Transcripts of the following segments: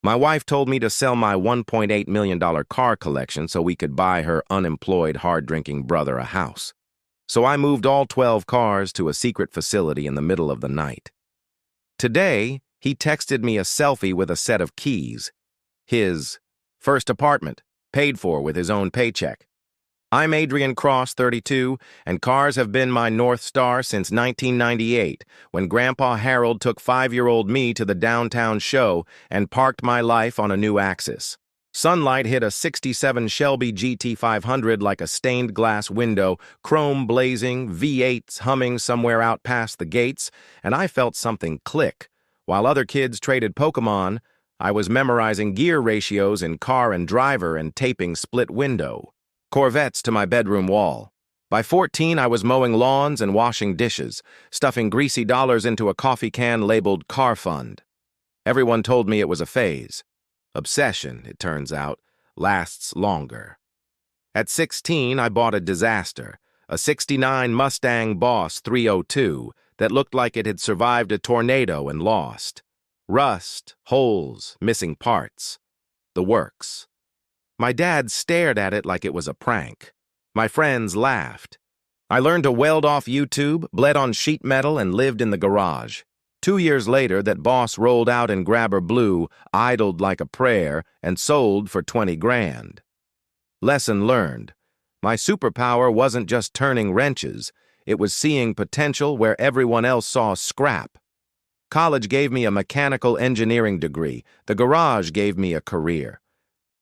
My wife told me to sell my $1.8 million car collection so we could buy her unemployed, hard-drinking brother a house. So I moved all 12 cars to a secret facility in the middle of the night. Today, he texted me a selfie with a set of keys. His first apartment, paid for with his own paycheck. I'm Adrian Cross, 32, and cars have been my North Star since 1998, when Grandpa Harold took 5-year-old me to the downtown show and parked my life on a new axis. Sunlight hit a '67 Shelby GT500 like a stained glass window, chrome blazing, V8s humming somewhere out past the gates, and I felt something click. While other kids traded Pokemon, I was memorizing gear ratios in car and driver and taping split window Corvettes to my bedroom wall. By 14, I was mowing lawns and washing dishes, stuffing greasy dollars into a coffee can labeled Car Fund. Everyone told me it was a phase. Obsession, it turns out, lasts longer. At 16, I bought a disaster, a '69 Mustang Boss 302 that looked like it had survived a tornado and lost. Rust, holes, missing parts. The works. My dad stared at it like it was a prank. My friends laughed. I learned to weld off YouTube, bled on sheet metal, and lived in the garage. 2 years later, that boss rolled out in grabber blue, idled like a prayer, and sold for 20 grand. Lesson learned. My superpower wasn't just turning wrenches. It was seeing potential where everyone else saw scrap. College gave me a mechanical engineering degree. The garage gave me a career.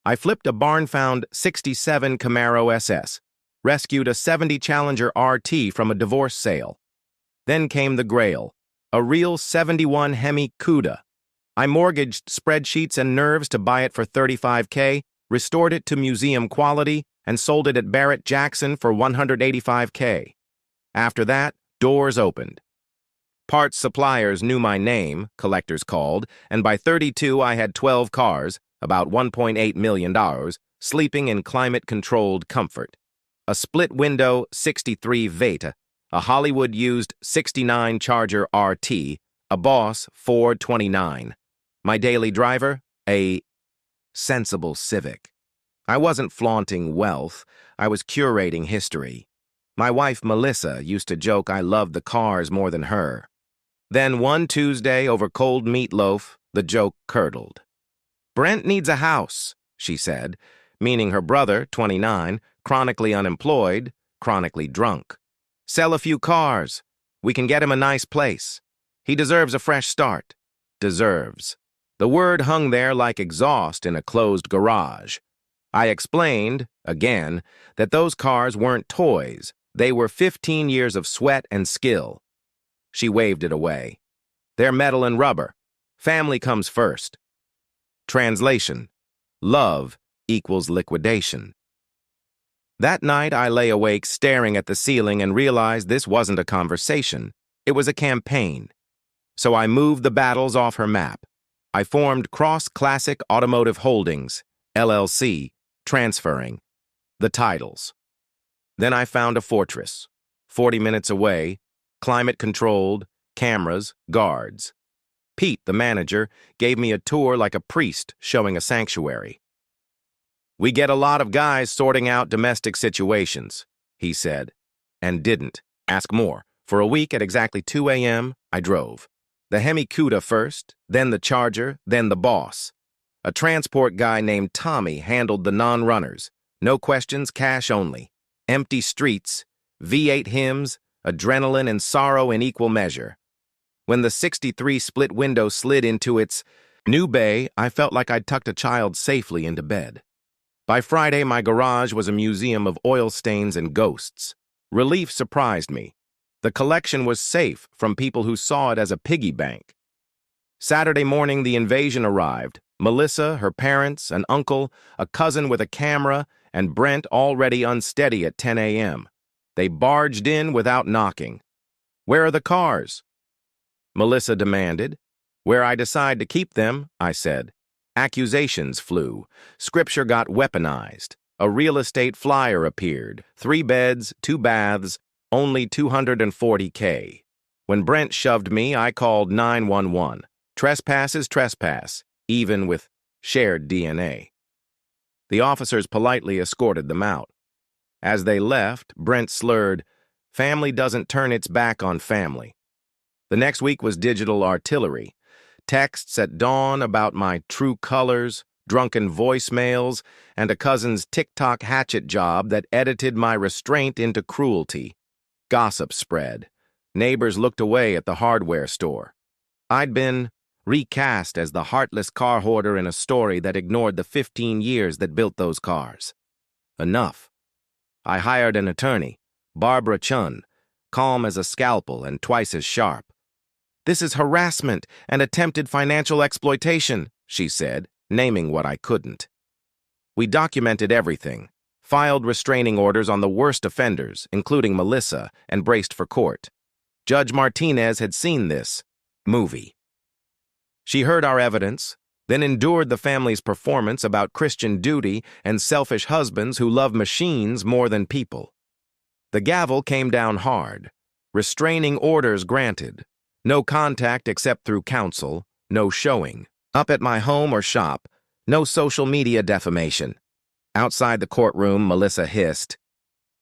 I flipped a barn-found '67 Camaro SS, rescued a '70 Challenger RT from a divorce sale. Then came the Grail, a real '71 Hemi Cuda. I mortgaged spreadsheets and nerves to buy it for $35K, restored it to museum quality, and sold it at Barrett-Jackson for $185K. After that, doors opened. Parts suppliers knew my name, collectors called, and by 32 I had 12 cars, about $1.8 million, sleeping in climate-controlled comfort. A split-window '63 Veta, a Hollywood-used '69 Charger RT, a Boss Ford 29. My daily driver, a sensible Civic. I wasn't flaunting wealth, I was curating history. My wife, Melissa, used to joke I loved the cars more than her. Then one Tuesday, over cold meatloaf, the joke curdled. "Brent needs a house," she said, meaning her brother, 29, chronically unemployed, chronically drunk. "Sell a few cars. We can get him a nice place. He deserves a fresh start." Deserves. The word hung there like exhaust in a closed garage. I explained, again, that those cars weren't toys. They were 15 years of sweat and skill. She waved it away. "They're metal and rubber. Family comes first." Translation: love equals liquidation. That night, I lay awake staring at the ceiling and realized this wasn't a conversation. It was a campaign. So I moved the battles off her map. I formed Cross Classic Automotive Holdings, LLC, transferring the titles. Then I found a fortress, 40 minutes away, climate-controlled, cameras, guards. Pete, the manager, gave me a tour like a priest showing a sanctuary. "We get a lot of guys sorting out domestic situations," he said, and didn't. Ask more. For a week at exactly 2 a.m., I drove. The Hemi Cuda first, then the Charger, then the Boss. A transport guy named Tommy handled the non-runners. No questions, cash only. Empty streets, V8 hymns, adrenaline and sorrow in equal measure. When the '63 split window slid into its new bay, I felt like I'd tucked a child safely into bed. By Friday, my garage was a museum of oil stains and ghosts. Relief surprised me. The collection was safe from people who saw it as a piggy bank. Saturday morning, the invasion arrived. Melissa, her parents, an uncle, a cousin with a camera, and Brent already unsteady at 10 a.m. They barged in without knocking. "Where are the cars?" Melissa demanded. "Where I decide to keep them," I said. Accusations flew. Scripture got weaponized. A real estate flyer appeared. 3 beds, 2 baths, only $240K. When Brent shoved me, I called 911. Trespass is trespass, even with shared DNA. The officers politely escorted them out. As they left, Brent slurred, "Family doesn't turn its back on family." The next week was digital artillery. Texts at dawn about my true colors, drunken voicemails, and a cousin's TikTok hatchet job that edited my restraint into cruelty. Gossip spread. Neighbors looked away at the hardware store. I'd been recast as the heartless car hoarder in a story that ignored the 15 years that built those cars. Enough. I hired an attorney, Barbara Chun, calm as a scalpel and twice as sharp. "This is harassment and attempted financial exploitation," she said, naming what I couldn't. We documented everything, filed restraining orders on the worst offenders, including Melissa, and braced for court. Judge Martinez had seen this movie. She heard our evidence, then endured the family's performance about Christian duty and selfish husbands who love machines more than people. The gavel came down hard. Restraining orders granted. No contact except through counsel, no showing. Up at my home or shop, no social media defamation. Outside the courtroom, Melissa hissed,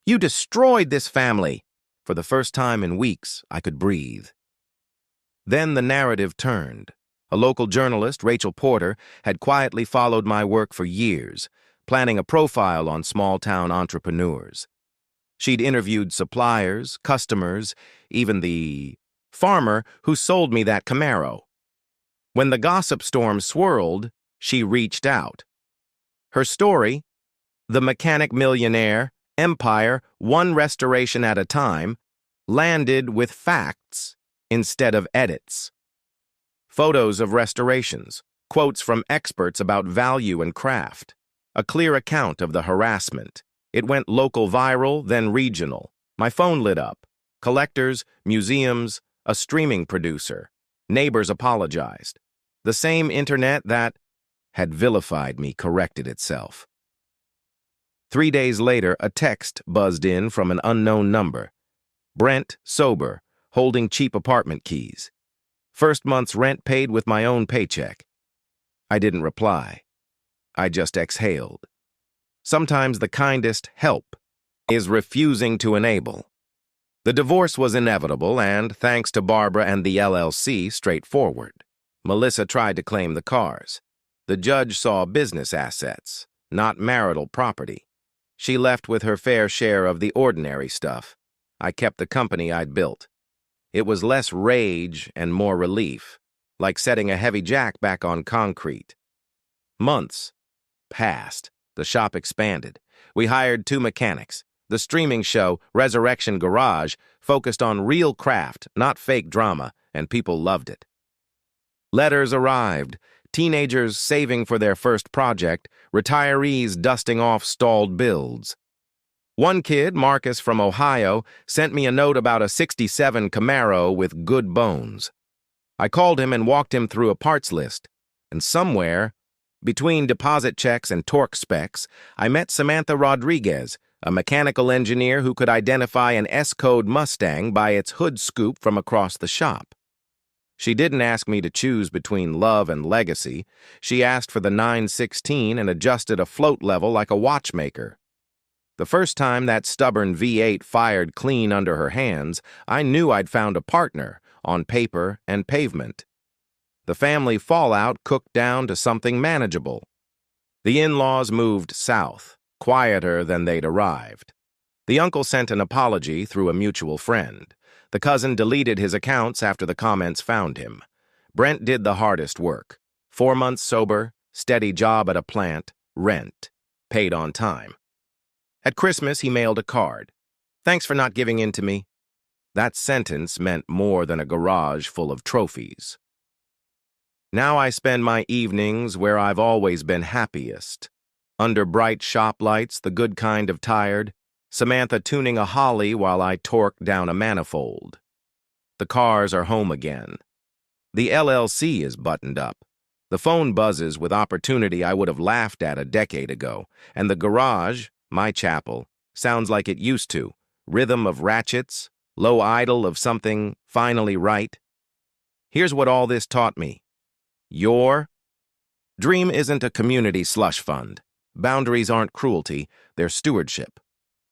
"You destroyed this family." For the first time in weeks, I could breathe. Then the narrative turned. A local journalist, Rachel Porter, had quietly followed my work for years, planning a profile on small-town entrepreneurs. She'd interviewed suppliers, customers, even the farmer who sold me that Camaro. When the gossip storm swirled, she reached out. Her story, the mechanic millionaire, empire, one restoration at a time, landed with facts instead of edits. Photos of restorations, quotes from experts about value and craft, a clear account of the harassment. It went local viral, then regional. My phone lit up. Collectors, museums, a streaming producer. Neighbors apologized. The same internet that had vilified me corrected itself. 3 days later, a text buzzed in from an unknown number. Brent, sober, holding cheap apartment keys. First month's rent paid with my own paycheck. I didn't reply. I just exhaled. Sometimes the kindest help is refusing to enable. The divorce was inevitable and, thanks to Barbara and the LLC, straightforward. Melissa tried to claim the cars. The judge saw business assets, not marital property. She left with her fair share of the ordinary stuff. I kept the company I'd built. It was less rage and more relief, like setting a heavy jack back on concrete. Months passed. The shop expanded. We hired 2 mechanics. The streaming show, Resurrection Garage, focused on real craft, not fake drama, and people loved it. Letters arrived. Teenagers saving for their first project, retirees dusting off stalled builds. One kid, Marcus from Ohio, sent me a note about a '67 Camaro with good bones. I called him and walked him through a parts list, and somewhere, between deposit checks and torque specs, I met Samantha Rodriguez, a mechanical engineer who could identify an S-code Mustang by its hood scoop from across the shop. She didn't ask me to choose between love and legacy. She asked for the 916 and adjusted a float level like a watchmaker. The first time that stubborn V8 fired clean under her hands, I knew I'd found a partner on paper and pavement. The family fallout cooked down to something manageable. The in-laws moved south, quieter than they'd arrived. The uncle sent an apology through a mutual friend. The cousin deleted his accounts after the comments found him. Brent did the hardest work. 4 months sober, steady job at a plant, rent, paid on time. At Christmas, he mailed a card. "Thanks for not giving in to me." That sentence meant more than a garage full of trophies. Now I spend my evenings where I've always been happiest. Under bright shop lights, the good kind of tired, Samantha tuning a Holly while I torque down a manifold. The cars are home again. The LLC is buttoned up. The phone buzzes with opportunity I would have laughed at a decade ago, and the garage, my chapel, sounds like it used to, rhythm of ratchets, low idle of something finally right. Here's what all this taught me. You're Dream isn't a community slush fund. Boundaries aren't cruelty, they're stewardship.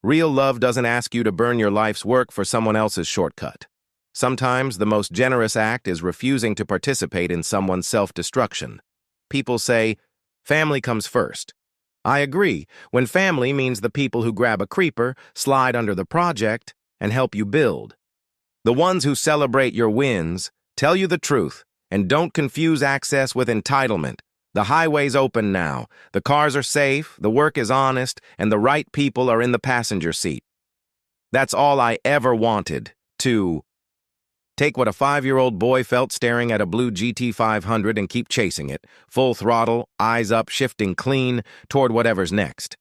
Real love doesn't ask you to burn your life's work for someone else's shortcut. Sometimes the most generous act is refusing to participate in someone's self-destruction. People say, family comes first. I agree, when family means the people who grab a creeper, slide under the project, and help you build. The ones who celebrate your wins, tell you the truth, and don't confuse access with entitlement. The highway's open now, the cars are safe, the work is honest, and the right people are in the passenger seat. That's all I ever wanted, to take what a 5-year-old boy felt staring at a blue GT500 and keep chasing it, full throttle, eyes up, shifting clean, toward whatever's next.